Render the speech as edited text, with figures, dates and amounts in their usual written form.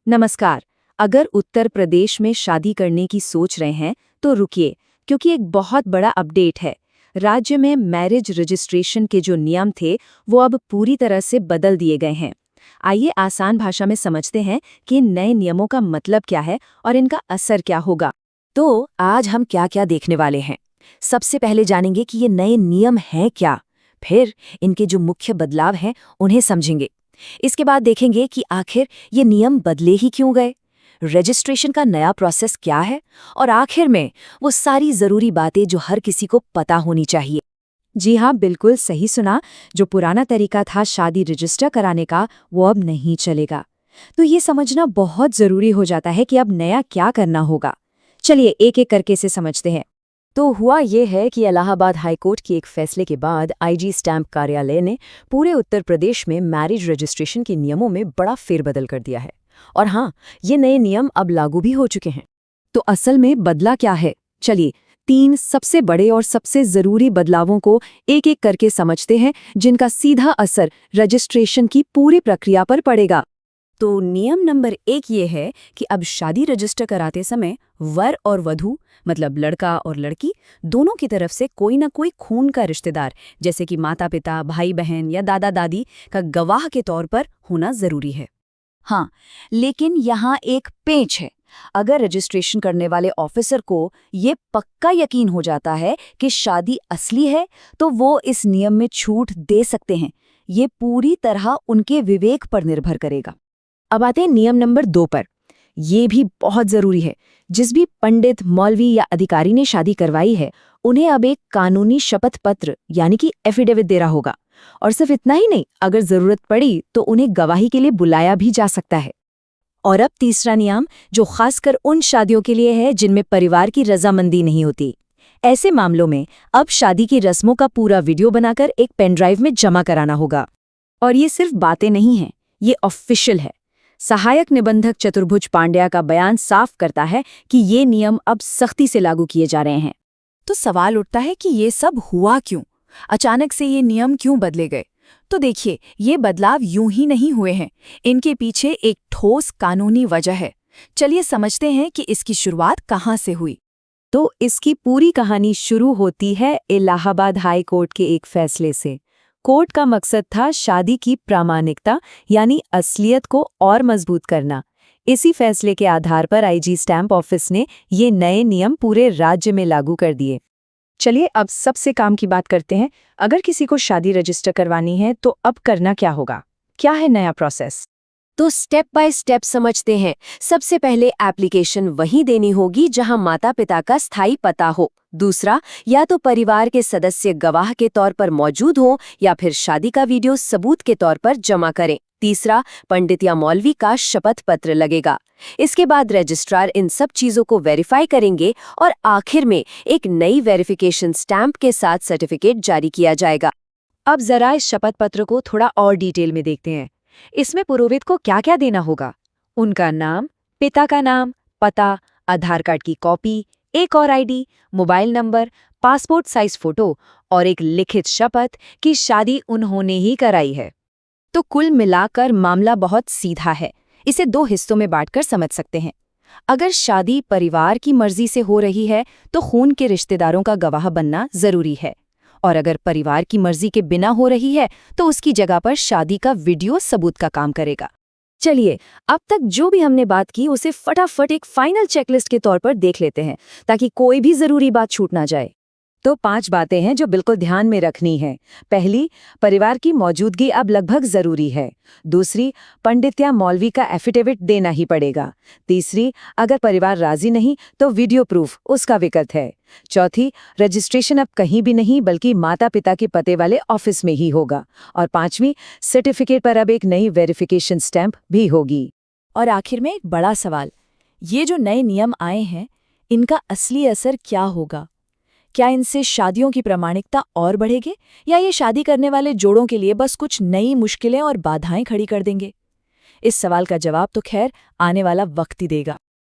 नमस्कार। अगर उत्तर प्रदेश में शादी करने की सोच रहे हैं तो रुकिए, क्योंकि एक बहुत बड़ा अपडेट है। राज्य में मैरिज रजिस्ट्रेशन के जो नियम थे वो अब पूरी तरह से बदल दिए गए हैं। आइए आसान भाषा में समझते हैं कि इन नए नियमों का मतलब क्या है और इनका असर क्या होगा। तो आज हम क्या क्या देखने वाले हैं। सबसे पहले जानेंगे कि ये नए नियम हैं क्या, फिर इनके जो मुख्य बदलाव हैं उन्हें समझेंगे। इसके बाद देखेंगे कि आखिर ये नियम बदले ही क्यों गए, रजिस्ट्रेशन का नया प्रोसेस क्या है, और आखिर में वो सारी जरूरी बातें जो हर किसी को पता होनी चाहिए। जी हाँ, बिल्कुल सही सुना। जो पुराना तरीका था शादी रजिस्टर कराने का, वो अब नहीं चलेगा। तो ये समझना बहुत जरूरी हो जाता है कि अब नया क्या करना होगा। चलिए एक एक करके इसे समझते हैं। तो हुआ ये है कि इलाहाबाद हाईकोर्ट के एक फैसले के बाद आईजी स्टैंप कार्यालय ने पूरे उत्तर प्रदेश में मैरिज रजिस्ट्रेशन के नियमों में बड़ा फेरबदल कर दिया है। और हाँ, ये नए नियम अब लागू भी हो चुके हैं। तो असल में बदला क्या है? चलिए 3 सबसे बड़े और सबसे जरूरी बदलावों को एक एक करके समझते हैं, जिनका सीधा असर रजिस्ट्रेशन की पूरी प्रक्रिया पर पड़ेगा। तो नियम नंबर 1 ये है कि अब शादी रजिस्टर कराते समय वर और वधू, मतलब लड़का और लड़की, दोनों की तरफ से कोई ना कोई खून का रिश्तेदार, जैसे कि माता पिता, भाई बहन या दादा दादी, का गवाह के तौर पर होना जरूरी है। हाँ, लेकिन यहाँ एक पेंच है। अगर रजिस्ट्रेशन करने वाले ऑफिसर को ये पक्का यकीन हो जाता है कि शादी असली है, तो वो इस नियम में छूट दे सकते हैं। ये पूरी तरह उनके विवेक पर निर्भर करेगा। अब आते हैं नियम नंबर 2 पर। ये भी बहुत जरूरी है। जिस भी पंडित, मौलवी या अधिकारी ने शादी करवाई है, उन्हें अब एक कानूनी शपथ पत्र यानी कि एफिडेविट देना होगा। और सिर्फ इतना ही नहीं, अगर जरूरत पड़ी तो उन्हें गवाही के लिए बुलाया भी जा सकता है। और अब तीसरा नियम, जो खासकर उन शादियों के लिए है जिनमें परिवार की रजामंदी नहीं होती। ऐसे मामलों में अब शादी की रस्मों का पूरा वीडियो बनाकर एक पेनड्राइव में जमा कराना होगा। और ये सिर्फ बातें नहीं हैं, ये ऑफिशियल है। सहायक निबंधक चतुर्भुज पांड्या का बयान साफ करता है कि ये नियम अब सख्ती से लागू किए जा रहे हैं। तो सवाल उठता है कि ये सब हुआ क्यों? अचानक से ये नियम क्यों बदले गए? तो देखिए, ये बदलाव यूं ही नहीं हुए हैं। इनके पीछे एक ठोस कानूनी वजह है। चलिए समझते हैं कि इसकी शुरुआत कहाँ से हुई। तो इसकी पूरी कहानी शुरू होती है इलाहाबाद हाई कोर्ट के एक फैसले से। कोर्ट का मकसद था शादी की प्रामाणिकता यानी असलियत को और मजबूत करना। इसी फैसले के आधार पर आईजी स्टैंप ऑफिस ने ये नए नियम पूरे राज्य में लागू कर दिए। चलिए अब सबसे काम की बात करते हैं। अगर किसी को शादी रजिस्टर करवानी है तो अब करना क्या होगा? क्या है नया प्रोसेस? तो स्टेप बाय स्टेप समझते हैं। सबसे पहले एप्लीकेशन वहीं देनी होगी जहां माता पिता का स्थायी पता हो। दूसरा, या तो परिवार के सदस्य गवाह के तौर पर मौजूद हो या फिर शादी का वीडियो सबूत के तौर पर जमा करें। तीसरा, पंडित या मौलवी का शपथ पत्र लगेगा। इसके बाद रजिस्ट्रार इन सब चीजों को वेरीफाई करेंगे और आखिर में एक नई वेरिफिकेशन स्टैंप के साथ सर्टिफिकेट जारी किया जाएगा। अब जरा इस शपथ पत्र को थोड़ा और डिटेल में देखते हैं। इसमें पुरोहित को क्या-क्या देना होगा? उनका नाम, पिता का नाम, पता, आधार कार्ड की कॉपी, एक और ID, mobile number, passport size photo और एक लिखित शपथ कि शादी उन्होंने ही कराई है। तो कुल मिलाकर मामला बहुत सीधा है। इसे 2 हिस्सों में बांटकर समझ सकते हैं। अगर शादी परिवार की मर्जी से हो रही है तो खून के रिश्तेदारों का गवाह बनना जरूरी है। और अगर परिवार की मर्जी के बिना हो रही है तो उसकी जगह पर शादी का वीडियो सबूत का काम करेगा। चलिए अब तक जो भी हमने बात की उसे फटाफट एक फाइनल चेकलिस्ट के तौर पर देख लेते हैं, ताकि कोई भी जरूरी बात छूट ना जाए। तो 5 बातें हैं जो बिल्कुल ध्यान में रखनी है। पहली, परिवार की मौजूदगी अब लगभग जरूरी है। दूसरी, पंडित या मौलवी का एफिडेविट देना ही पड़ेगा। तीसरी, अगर परिवार राजी नहीं तो वीडियो प्रूफ उसका विकल्प है। चौथी, रजिस्ट्रेशन अब कहीं भी नहीं बल्कि माता पिता के पते वाले ऑफिस में ही होगा। और पांचवी, सर्टिफिकेट पर अब एक नई वेरिफिकेशन स्टैंप भी होगी। और आखिर में एक बड़ा सवाल, ये जो नए नियम आए हैं, इनका असली असर क्या होगा? क्या इनसे शादियों की प्रामाणिकता और बढ़ेगी, या ये शादी करने वाले जोड़ों के लिए बस कुछ नई मुश्किलें और बाधाएं खड़ी कर देंगे? इस सवाल का जवाब तो खैर आने वाला वक्त ही देगा।